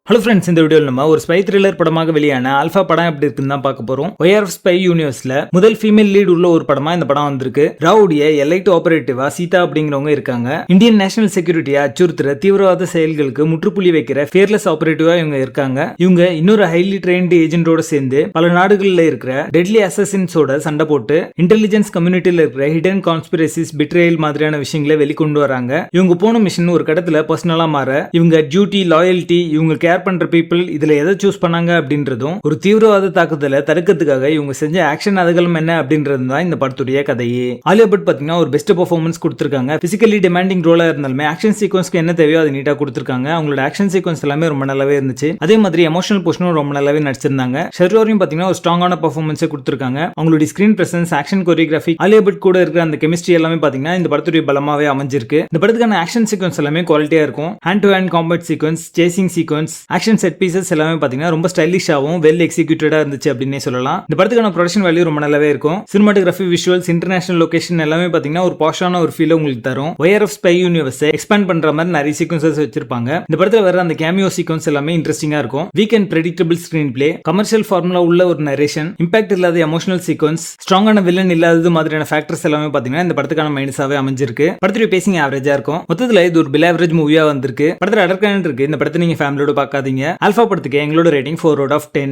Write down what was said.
Hello friends, இந்த வீடியோவில் நம்ம ஒரு ஸ்பை த்ரில்லர் படமாக வெளியான ஆல்ஃபா படம் எப்படி இருக்குன்னு தான் பார்க்க போறோம். ஒய்ஆர்எஃப் ஸ்பை யூனிவர்ஸ்ல முதல் ஃபீமேல் லீட் உள்ள ஒரு படமா இந்த படம் வந்திருக்கு. ராவுடைய எலைட் ஆபரேட்டிவா சீதா அப்படிங்கிறவங்க இருக்காங்க. இந்தியன் நேஷனல் செக்யூரிட்டியை அச்சுறுத்துற தீவிரவாத செயல்களுக்கு முற்றுப்புள்ளி வைக்கிற ஃபியர்லெஸ் ஆபரேட்டிவா இவங்க இருக்காங்க. இவங்க இன்னொரு ஹைலி ட்ரெயின்டு ஏஜென்டோட சேர்ந்து பல நாடுகளில் இருக்கிற டெட்லி அசசின்ஸோட சண்டை போட்டு இன்டெலிஜென்ஸ் கம்யூனிட்டியில இருக்கிற ஹிடன் கான்ஸ்பிரசிஸ் பிட்ரேயல் மாதிரியான விஷயங்களை வெளிக்கொண்டு வராங்க. இவங்க போன மிஷன் ஒரு கடத்துல பர்சனலா மாற இவங்க டியூட்டி லாயல்ட்டி இவங்க கேர் பண்ற பீப்புள் இதுல எதை சூஸ் பண்ணாங்க அப்படின்றதும் ஒரு தீவிரவாத தாக்குதலை தடுக்கிறதுக்காக இவங்க செஞ்ச ஆக்ஷன் அதுகளும் என்ன அப்படின்றது தான் இந்த படத்துடைய கதையே. ஆலியா பட் பாத்தீங்கன்னா ஒரு பெஸ்ட் பெர்ஃபார்மன்ஸ் கொடுத்திருக்காங்க. பிசிக்கலி டிமாண்டிங் ரோலா இருந்தாலுமே ஆக்ஷன் சீக்வன்ஸ்க்கு என்ன தேவையோ அதை நீட்டா கொடுத்திருக்காங்க. அவங்களோட ஆக்ஷன் சீக்வன்ஸ் எல்லாமே ரொம்ப நல்லாவே இருந்துச்சு. அதே மாதிரி எமோஷனல் போர்ஷனும் ரொம்ப நல்லாவே நடிச்சிருந்தாங்க. ஷெர்ரோரையும் பாத்தீங்கன்னா ஒரு ஸ்ட்ராங்கான பெர்ஃபார்மன்ஸை கொடுத்திருக்காங்க. அவங்களுடைய screen presence, action choreography, Alia Bhatt கூட இருக்கிற அந்த கெமிஸ்ட்ரி எல்லாமே பாத்தீங்கன்னா இந்த படத்துடைய பலமாவே அமைஞ்சிருக்கு. இந்த படத்துக்கான ஆக்ஷன் சீக்வன்ஸ் எல்லாமே குவாலிட்டியா இருக்கும். Hand to hand combat sequence, chasing sequence, action set pieces எல்லாமே பாத்தீங்கன்னா ரொம்ப ஸ்டைலிஷாவும் வெல் எக்ஸிக்யூட்டடா இருந்துச்சு அப்படின்னே சொல்லலாம். இந்த படத்துக்கான ப்ரொடக்ஷன் வேல்யூ ரொம்ப நல்லாவே இருக்கும். சினிமாட்டோகிராஃபி, விஷுவல்ஸ், இன்டர்நேஷனல் லொகேஷன் எல்லாமே பாத்தீங்கன்னா ஒரு பாஷான ஒரு ஃபீல் உங்களுக்கு தரும். ஒய்ஆர்எஃப் ஸ்பை யூனிவர்ஸ் எக்ஸ்பேண்ட் பண்ற மாதிரி நிறைய சீக்வன்சஸ் வச்சிருப்பாங்க. இந்த படத்துல வர அந்த கேமியோ சீக்வன்ஸ் எல்லாமே இன்ட்ரெஸ்டிங்கா இருக்கும். Weak and predictable screen play, commercial formula உள்ள ஒரு நரேஷன், இம்பாக்ட் இல்லாத எமோஷனல் சீக்வன்ஸ், ஸ்ட்ராங்கான வில்லன் இல்லாதது மாதிரியான ஃபேக்டர்ஸ் எல்லாமே பாத்தீங்கன்னா இந்த படத்துக்கான மைனஸாவே அமைஞ்சிருக்கு. படத்துடைய பேசிங் ஆவரேஜா இருக்கும். மொத்தத்துல இது ஒரு பில் ஆவரேஜ் மூவியா வந்திருக்கு. படத்துல அடர்கான் இருக்கு. இந்த படத்தை நீங்க ஃபேமிலியோட பார்க்காதீங்க. ஆல்பா படத்துக்கு எங்களோட ரேட்டிங் 4 out of 10.